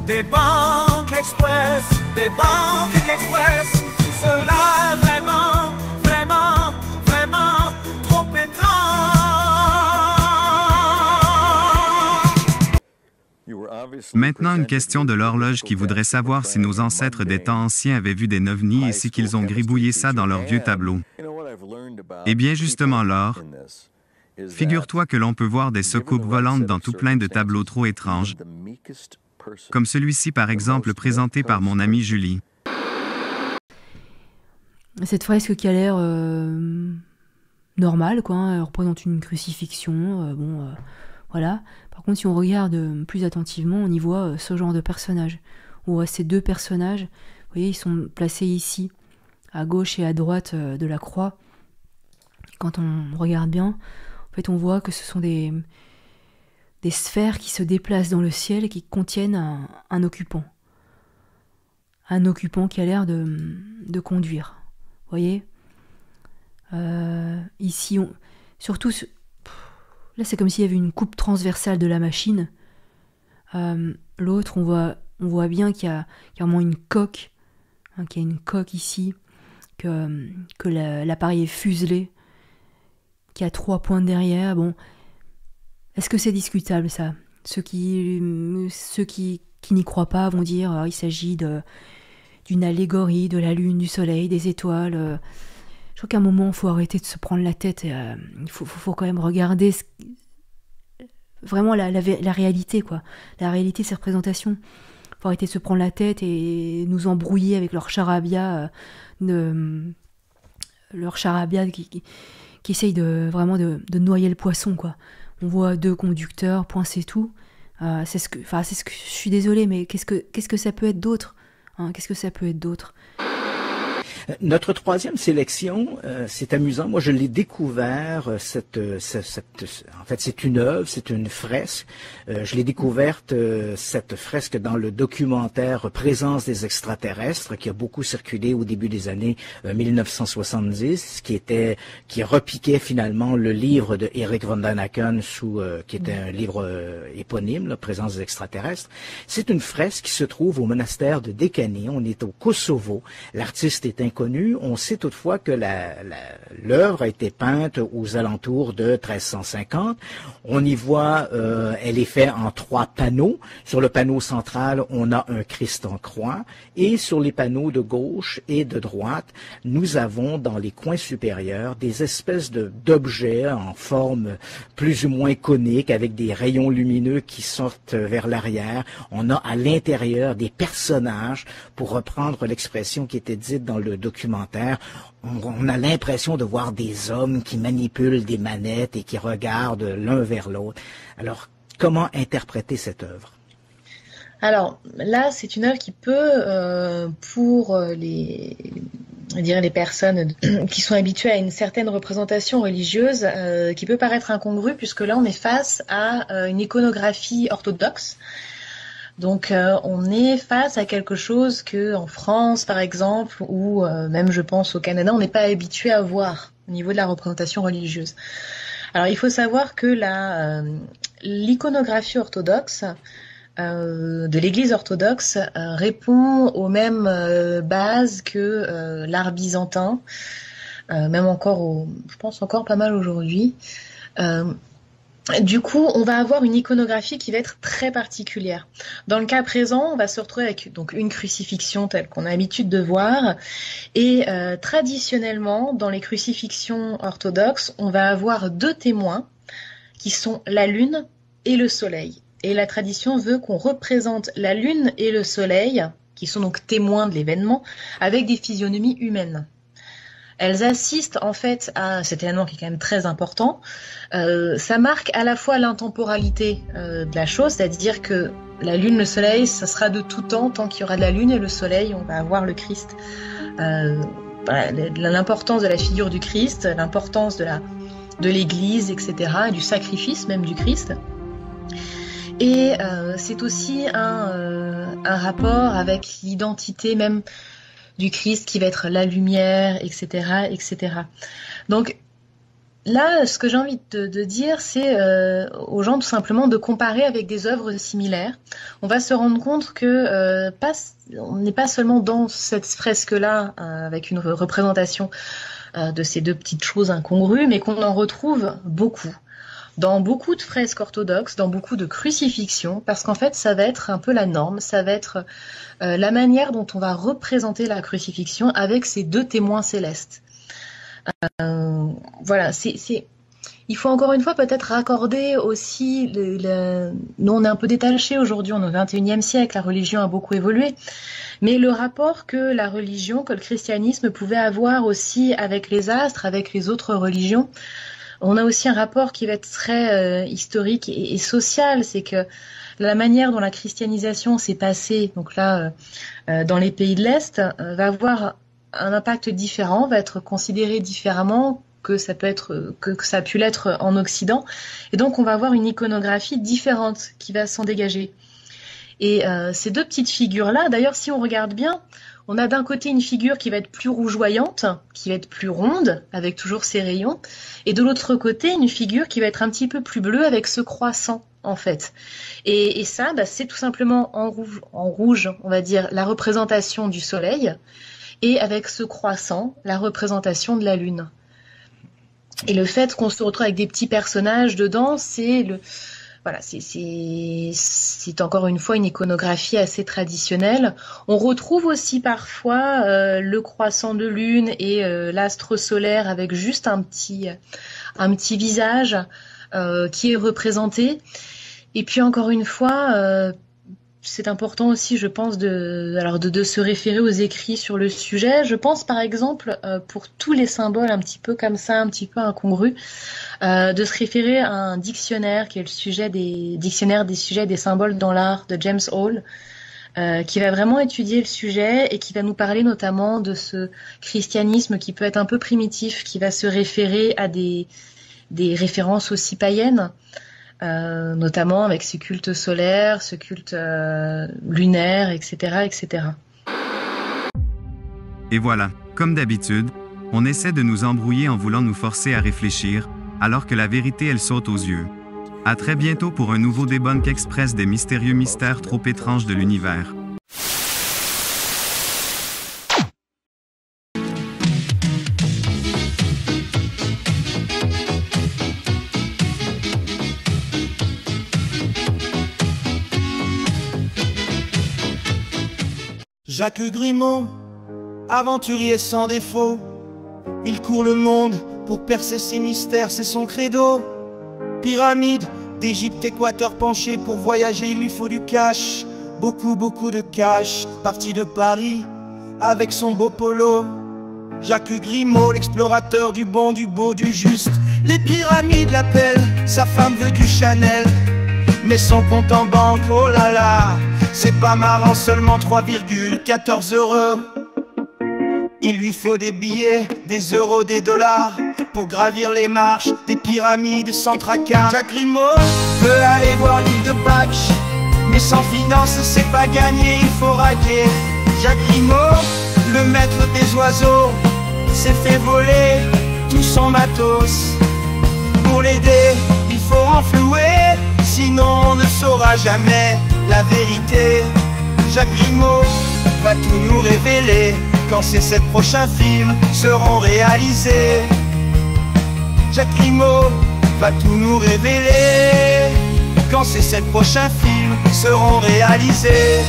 Des banques express, des banques express, cela est vraiment, vraiment, vraiment trop étrange. Maintenant, une question de l'horloge qui voudrait savoir si nos ancêtres des temps anciens avaient vu des ovnis et si qu'ils ont gribouillé ça dans leurs vieux tableaux. Eh bien, justement, Laure, figure-toi que l'on peut voir des soucoupes volantes dans tout plein de tableaux trop étranges, comme celui-ci par exemple présenté par mon amie Julie. Cette fresque qui a l'air normale, quoi, hein, elle représente une crucifixion, voilà. Par contre, si on regarde plus attentivement, on y voit ce genre de personnages. On voit ces deux personnages, vous voyez, ils sont placés ici, à gauche et à droite de la croix. Quand on regarde bien, en fait, on voit que ce sont des sphères qui se déplacent dans le ciel et qui contiennent un occupant. Un occupant qui a l'air de conduire. Vous voyez, ici, surtout, là c'est comme s'il y avait une coupe transversale de la machine. L'autre, on voit bien qu'il y a vraiment une coque, hein, qu'il y a une coque ici, que l'appareil est fuselé, qu'il y a 3 pointes derrière. Bon, est-ce que c'est discutable ça? Ceux qui n'y croient pas vont dire il s'agit d'une allégorie de la lune, du soleil, des étoiles. Je crois qu'à un moment, il faut arrêter de se prendre la tête. Il faut quand même regarder vraiment la réalité, quoi. La réalité de ces représentations. Il faut arrêter de se prendre la tête et nous embrouiller avec leur charabia, qui essaye vraiment de noyer le poisson, quoi. On voit 2 conducteurs, point c'est tout. C'est ce que je suis désolée, mais qu'est-ce que ça peut être d'autre, hein? Qu'est-ce que ça peut être d'autre? Notre troisième sélection, c'est amusant. Moi, je l'ai découvert. En fait, c'est une œuvre, c'est une fresque. Je l'ai découverte cette fresque dans le documentaire Présence des extraterrestres, qui a beaucoup circulé au début des années 1970, qui repiquait finalement le livre de Eric von Däniken qui était un livre éponyme, là, Présence des extraterrestres. C'est une fresque qui se trouve au monastère de Dekani. On est au Kosovo. L'artiste est inconnu. On sait toutefois que l'œuvre a été peinte aux alentours de 1350. On y voit, elle est faite en 3 panneaux. Sur le panneau central, on a un Christ en croix. Et sur les panneaux de gauche et de droite, nous avons dans les coins supérieurs des espèces d'objets en forme plus ou moins conique avec des rayons lumineux qui sortent vers l'arrière. On a à l'intérieur des personnages, pour reprendre l'expression qui était dite dans le documentaire. On a l'impression de voir des hommes qui manipulent des manettes et qui regardent l'un vers l'autre. Alors, comment interpréter cette œuvre? Alors là, c'est une œuvre qui peut, pour les personnes qui sont habituées à une certaine représentation religieuse, qui peut paraître incongrue, puisque là, on est face à une iconographie orthodoxe. Donc on est face à quelque chose que en France par exemple, ou même je pense au Canada, on n'est pas habitué à voir au niveau de la représentation religieuse. Alors il faut savoir que l'iconographie orthodoxe de l'Église orthodoxe répond aux mêmes bases que l'art byzantin, même encore je pense encore pas mal aujourd'hui. Du coup, on va avoir une iconographie qui va être très particulière. Dans le cas présent, on va se retrouver avec donc une crucifixion telle qu'on a l'habitude de voir. Et traditionnellement, dans les crucifixions orthodoxes, on va avoir 2 témoins qui sont la lune et le soleil. Et la tradition veut qu'on représente la lune et le soleil, qui sont donc témoins de l'événement, avec des physionomies humaines. Elles assistent en fait à cet événement qui est quand même très important. Ça marque à la fois l'intemporalité de la chose, c'est-à-dire que la lune, le soleil, ça sera de tout temps, tant qu'il y aura de la lune et le soleil, on va avoir le Christ. L'importance de la figure du Christ, l'importance de l'Église, etc., et du sacrifice même du Christ. Et c'est aussi un rapport avec l'identité même du Christ qui va être la lumière, etc., etc. Donc, Là, ce que j'ai envie de dire, c'est aux gens tout simplement de comparer avec des œuvres similaires. On va se rendre compte que on n'est pas seulement dans cette fresque-là avec une représentation de ces deux petites choses incongrues, mais qu'on en retrouve beaucoup. Dans beaucoup de fresques orthodoxes, dans beaucoup de crucifixions, parce qu'en fait, ça va être un peu la norme, ça va être la manière dont on va représenter la crucifixion avec ces deux témoins célestes. Voilà, il faut encore une fois peut-être raccorder aussi, nous on est un peu détaché aujourd'hui, on est au XXIe siècle, la religion a beaucoup évolué, mais le rapport que la religion, que le christianisme pouvait avoir aussi avec les astres, avec les autres religions, on a aussi un rapport qui va être très historique et social, c'est que la manière dont la christianisation s'est passée, donc là, dans les pays de l'Est, va avoir un impact différent, va être considéré différemment que ça peut être, que ça a pu l'être en Occident. Et donc, on va avoir une iconographie différente qui va s'en dégager. Et ces deux petites figures-là, d'ailleurs, si on regarde bien, on a d'un côté une figure qui va être plus rougeoyante, qui va être plus ronde, avec toujours ses rayons, et de l'autre côté, une figure qui va être un petit peu plus bleue avec ce croissant, en fait. Et ça, c'est tout simplement en rouge, on va dire, la représentation du soleil, et avec ce croissant, la représentation de la lune. Et le fait qu'on se retrouve avec des petits personnages dedans, c'est encore une fois une iconographie assez traditionnelle. On retrouve aussi parfois le croissant de lune et l'astre solaire avec juste un petit visage qui est représenté. Et puis encore une fois, c'est important aussi, je pense, de se référer aux écrits sur le sujet. Je pense par exemple, pour tous les symboles un petit peu comme ça, un petit peu incongrus, de se référer à un dictionnaire qui est le dictionnaire des sujets des symboles dans l'art de James Hall, qui va vraiment étudier le sujet et qui va nous parler notamment de ce christianisme qui peut être un peu primitif, qui va se référer à des références aussi païennes. Notamment avec ce culte solaire, ce culte lunaire, etc., etc. Et voilà, comme d'habitude, on essaie de nous embrouiller en voulant nous forcer à réfléchir, alors que la vérité elle saute aux yeux. À très bientôt pour un nouveau débunk express des mystérieux mystères trop étranges de l'univers. Jacques Grimaud, aventurier sans défaut, il court le monde pour percer ses mystères, c'est son credo. Pyramide d'Égypte, Équateur penché, pour voyager il lui faut du cash, beaucoup de cash. Parti de Paris avec son beau polo, Jacques Grimaud, l'explorateur du bon, du beau, du juste. Les pyramides l'appellent, sa femme veut du Chanel, mais son compte en banque, oh là là, c'est pas marrant, seulement 3,14 €. Il lui faut des billets, des euros, des dollars, pour gravir les marches des pyramides sans tracas. Jacques Grimaud veut aller voir l'île de Pâques, mais sans finance c'est pas gagné, il faut raquer. Jacques Grimaud, le maître des oiseaux, s'est fait voler tout son matos. Pour l'aider, il faut renflouer, sinon on ne saura jamais la vérité. Jacques Grimaud va tout nous révéler quand ces 7 prochains films seront réalisés. Jacques Grimaud va tout nous révéler quand ces 7 prochains films seront réalisés.